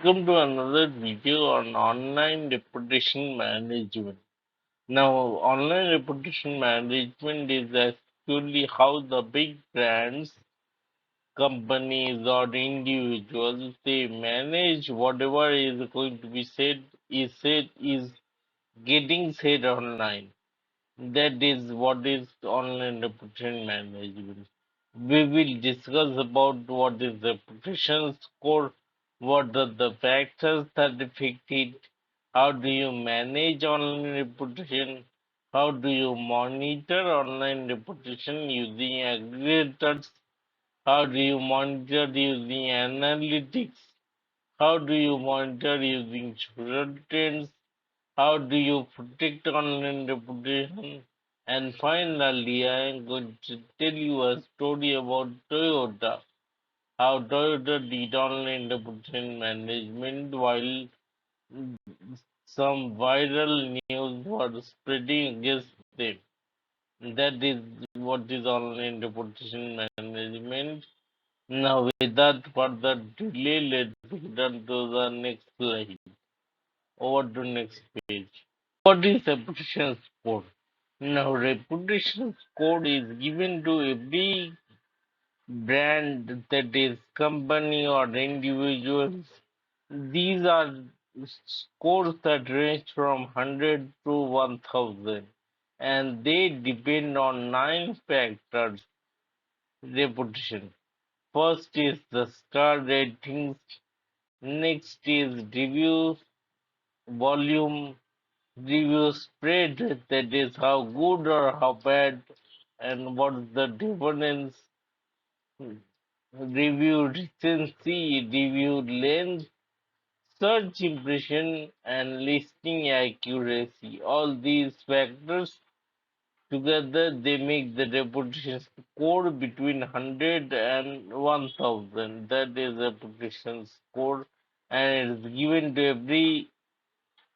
Welcome to another video on online reputation management. Now, online reputation management is actually how the big brands, companies, or individuals they manage whatever is going to be said is getting said online. That is what is online reputation management. We will discuss about what is reputation score, what are the factors that affect it, how do you manage online reputation, how do you monitor online reputation using aggregators, how do you monitor using analytics, how do you monitor using social trends, how do you protect online reputation? And finally, I am going to tell you a story about Toyota. How Toyota did online reputation management while some viral news was spreading against them. That is what is online reputation management. Now, without further delay, let's get on to the next slide. Over to next page. What is reputation score? Now, reputation score is given to every brand, that is company or individuals. These are scores that range from 100 to 1000, and they depend on nine factors. Reputation. First is the star ratings, next is review volume, review spread, that is how good or how bad and what's the difference, review recency, review length, search impression, and listing accuracy. All these factors together they make the reputation score between 100 and 1000. That is reputation score, and it's given to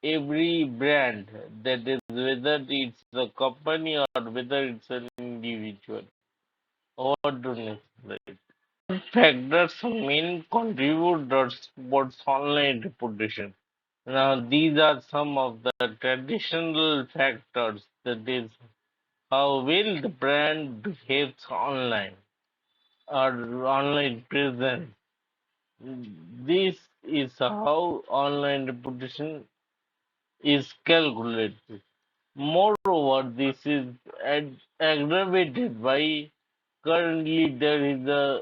every brand, that is whether it's a company or whether it's an individual. Over to next slide. Factors are main contributors towards online reputation. Now these are some of the traditional factors, that is how well the brand behaves online or online presence. This is how online reputation is calculated. Moreover, this is aggravated by currently there is a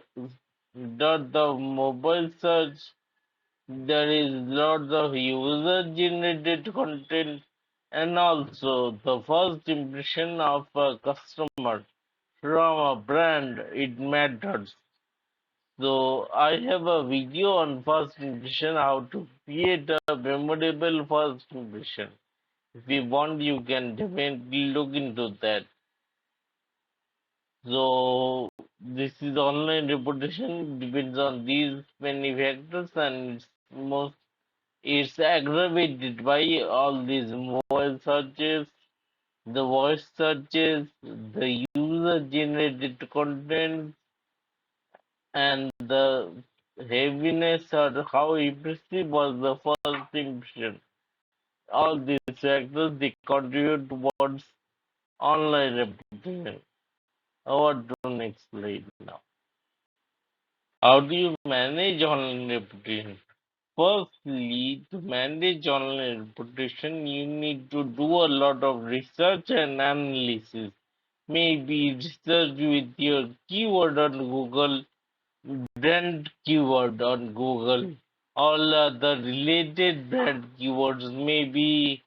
lot of mobile search, there is lots of user generated content, and also the first impression of a customer from a brand it matters. So I have a video on first impression, how to create a memorable first impression. If you want, you can definitely look into that. So this is online reputation depends on these many factors, and it's aggravated by all these mobile searches, the voice searches, the user generated content, and the heaviness or how impressive was the first impression. All these factors they contribute towards online reputation. Over to next slide now. How do you manage online reputation? Firstly, to manage online reputation, you need to do a lot of research and analysis. Maybe research with your keyword on Google, brand keyword on Google, all other related brand keywords, maybe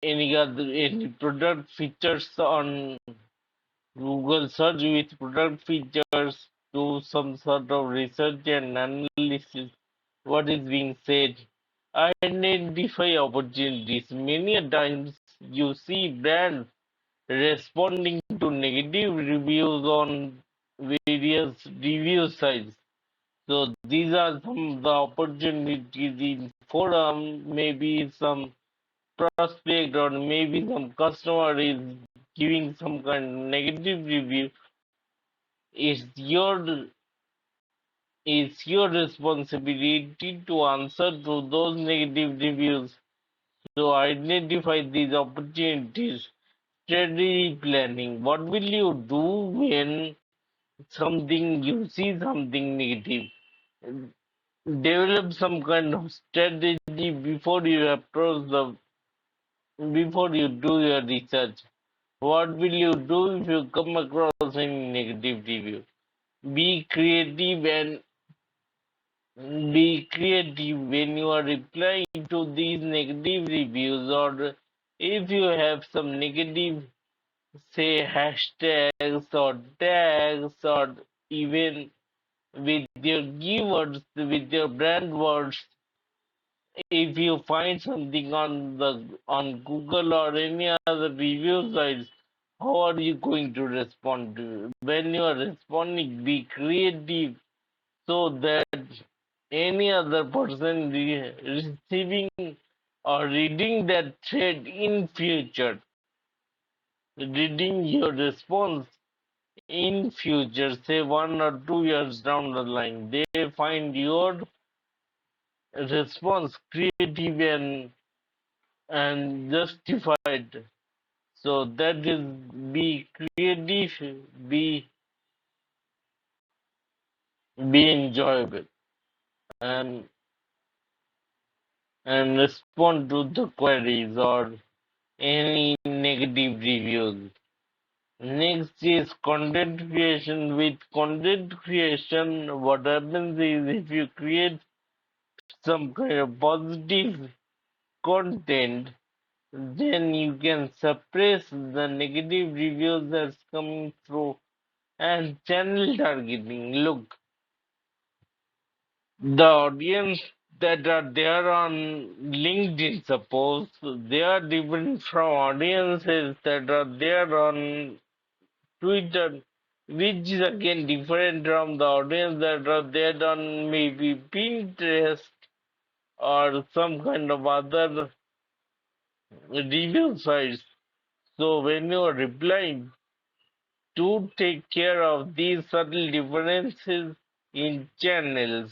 any product features on Google search with product features, do some sort of research and analysis what is being said. Identify opportunities. Many a times you see brands responding to negative reviews on various review sites. So these are some of the opportunities in forum, maybe some prospect or maybe some customer is giving some kind of negative review. It's your It's your responsibility to answer to those negative reviews, to identify these opportunities. Strategy planning. What will you do when something you see something negative? Develop some kind of strategy before you do your research. What will you do if you come across any negative review? Be creative and be creative when you are replying to these negative reviews, or if you have some negative, say, hashtags or tags, or even with your keywords, with your brand words. If you find something on Google or any other review sites, how are you going to respond to it? When you are responding, be creative so that any other person receiving or reading that thread in future, reading your response in future, say 1 or 2 years down the line, they find your response creative and justified. So that is, be creative, be be enjoyable, and respond to the queries or any negative reviews. Next is content creation. With content creation, what happens is if you create some kind of positive content, then you can suppress the negative reviews that's coming through. And channel targeting. Look, the audience that are there on LinkedIn, suppose, they are different from audiences that are there on Twitter, which is again different from the audience that are there on maybe Pinterest or some kind of other review sites. So when you are replying, to take care of these subtle differences in channel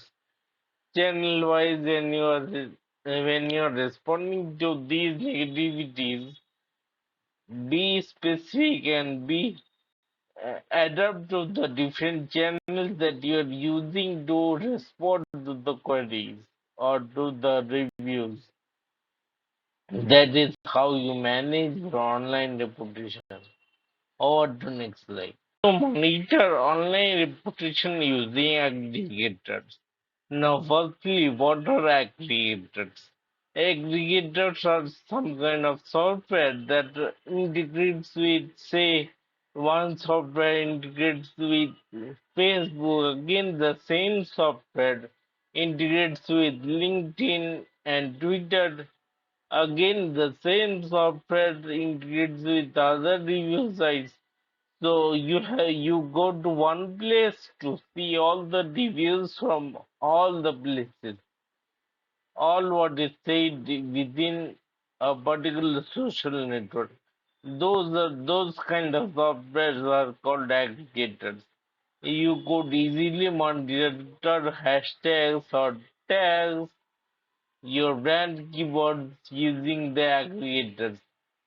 wise, when you are responding to these negativities, be specific and be adapt to the different channels that you are using to respond to the queries or to the reviews. That is how you manage your online reputation. Over to next slide. To monitor online reputation using aggregators. Now, firstly, what are aggregators? Aggregators are some kind of software that integrates with, say, one software integrates with Facebook, again, the same software integrates with LinkedIn and Twitter, again, the same software integrates with other review sites. So you go to one place to see all the reviews from all the places, all what is said within a particular social network. Those kind of softwares are called aggregators. You could easily monitor hashtags or tags your brand keywords using the aggregators.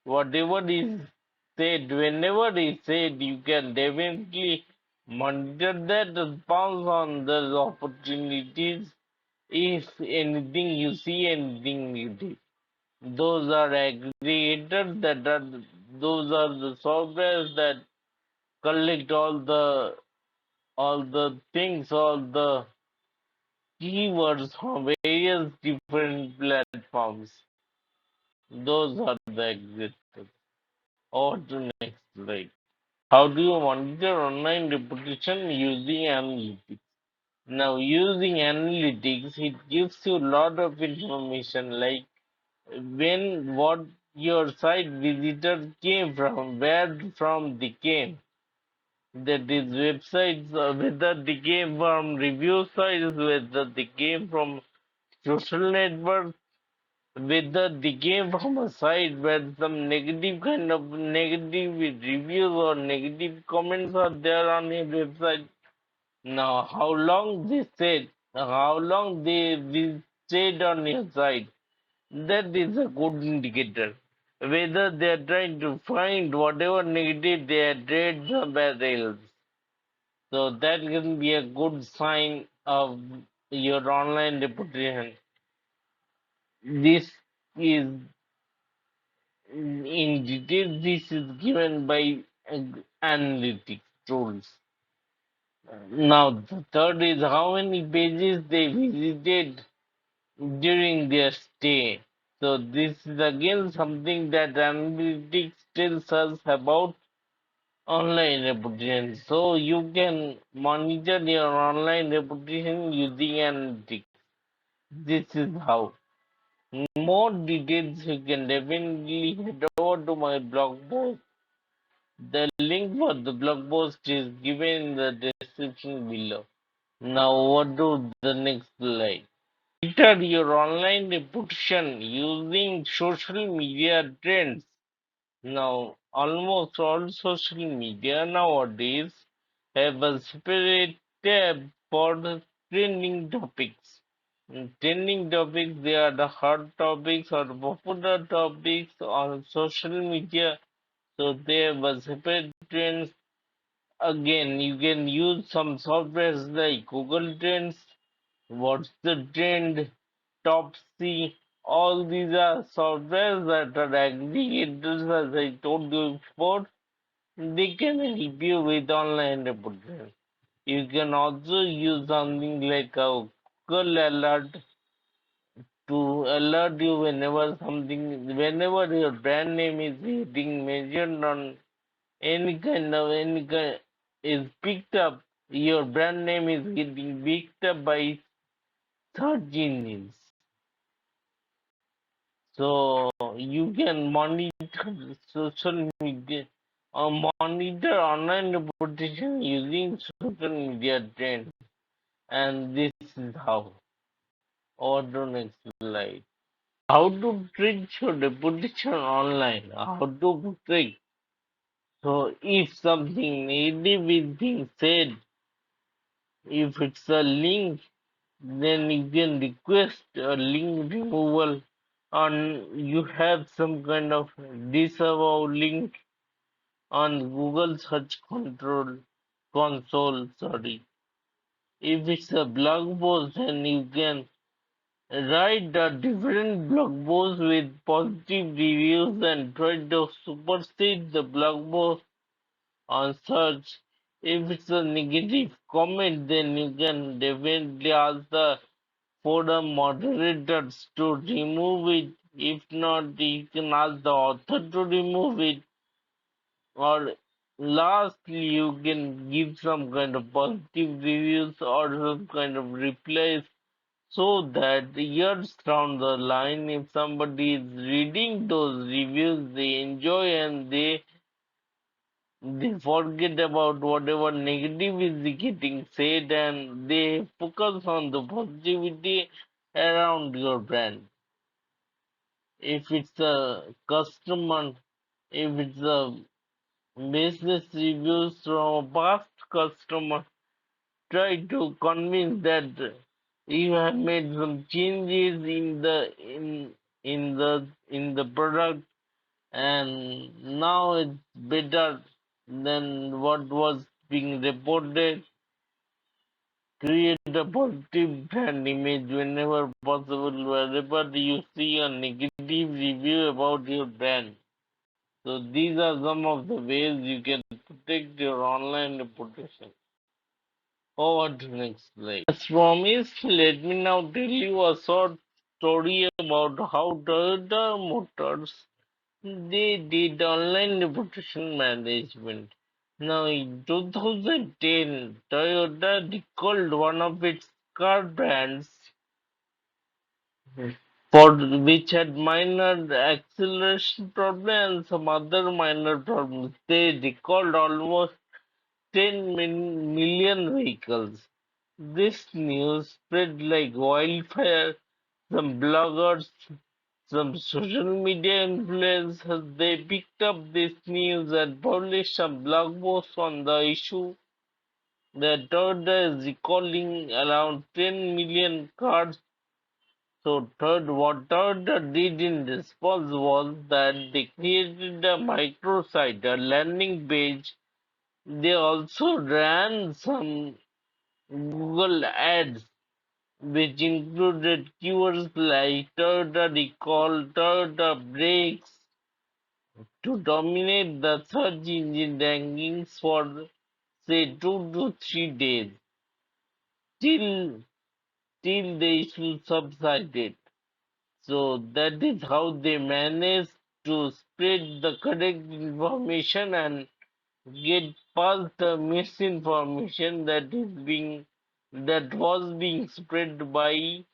Whatever is said, whenever is said, you can definitely monitor that response on those opportunities. If anything you see anything negative, those are aggregators those are the softwares that collect all the things, all the keywords from various different platforms. Those are the existence. Or to next slide. How do you monitor online reputation using analytics? Now, using analytics, it gives you a lot of information like what your site visitors came from, where from they came. That is websites, whether they came from review sites, whether they came from social networks, whether they came from a site where some negative kind of negative reviews or negative comments are there on your website. Now, how long they stayed on your site, that is a good indicator. Whether they are trying to find whatever negative they had read somewhere else. So that can be a good sign of your online reputation. This is in detail, this is given by analytics tools. Now, the third is how many pages they visited during their stay. So, this is again something that analytics tells us about online reputation. So, you can monitor your online reputation using analytics. This is how. More details you can definitely head over to my blog post. The link for the blog post is given in the description below. Now over to the next slide. Monitor your online reputation using social media trends. Now almost all social media nowadays have a separate tab for the trending topics. Trending topics, they are the hot topics or popular topics on social media. So they have a separate trends. Again, you can use some softwares like Google Trends, What's the Trend, Top C. All these are softwares that are aggregators, as I told you before. They can help you with online reporting. You can also use something like a Google Alert to alert you whenever your brand name is getting mentioned on any kind is picked up, your brand name is getting picked up by search engines. So you can monitor social media or monitor online reputation using social media trends. And this is how. Over to next slide. How to treat your reputation online? How to treat? So if something negative is being said, if it's a link, then you can request a link removal and you have some kind of disavow link on Google Search Control Console. Sorry. If it's a blog post, then you can write a different blog post with positive reviews and try to supersede the blog post on search. If it's a negative comment, then you can definitely ask the forum moderators to remove it. If not, you can ask the author to remove it. Or lastly, you can give some kind of positive reviews or some kind of replies so that years down the line, if somebody is reading those reviews, they enjoy and they forget about whatever negative is getting said and they focus on the positivity around your brand. If it's a customer, if it's a business reviews from a past customer, try to convince that you have made some changes in the product and now it's better than what was being reported. Create a positive brand image whenever possible, wherever you see a negative review about your brand. So these are some of the ways you can protect your online reputation. Over to next slide. As promised, let me now tell you a short story about how Toyota Motors they did online reputation management. Now in 2010, Toyota recalled one of its car brands for which had minor acceleration problems and some other minor problems. They recalled almost 10 million vehicles. This news spread like wildfire. Some bloggers, some social media influencers, they picked up this news and published a blog post on the issue. The Toyota is recalling around 10 million cars. So what Toyota did in response was that they created a microsite, a landing page. They also ran some Google ads which included keywords like Toyota recall, Toyota brakes to dominate the search engine rankings for say 2 to 3 days till till the issue subsided. So that is how they managed to spread the correct information and get past the misinformation that was being spread by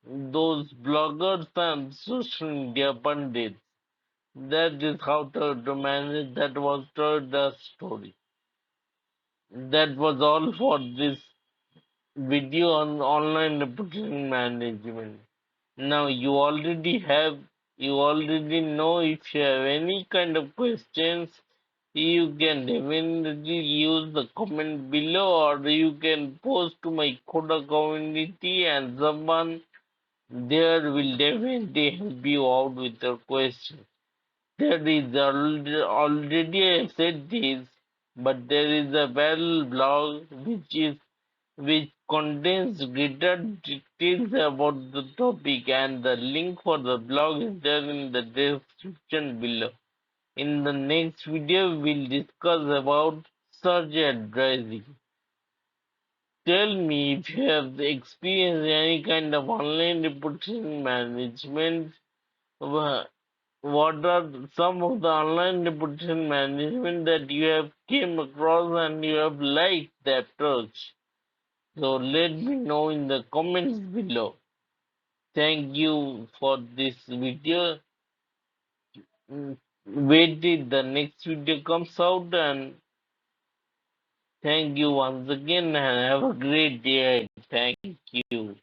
those bloggers and social media pundits. That is how to manage. That was the story. That was all for this video on online reputation management. Now you already know. If you have any kind of questions, you can definitely use the comment below, or you can post to my Coda community, and someone there will definitely help you out with your question. There is already I said this, but there is a well blog which contains greater details about the topic, and the link for the blog is there in the description below. In the next video, we'll discuss about search advertising. Tell me if you have experienced any kind of online reputation management. Wha- What are some of the online reputation management that you have came across and you have liked the approach? So let me know in the comments below. Thank you for this video. Wait till the next video comes out, and thank you once again and have a great day. Thank you.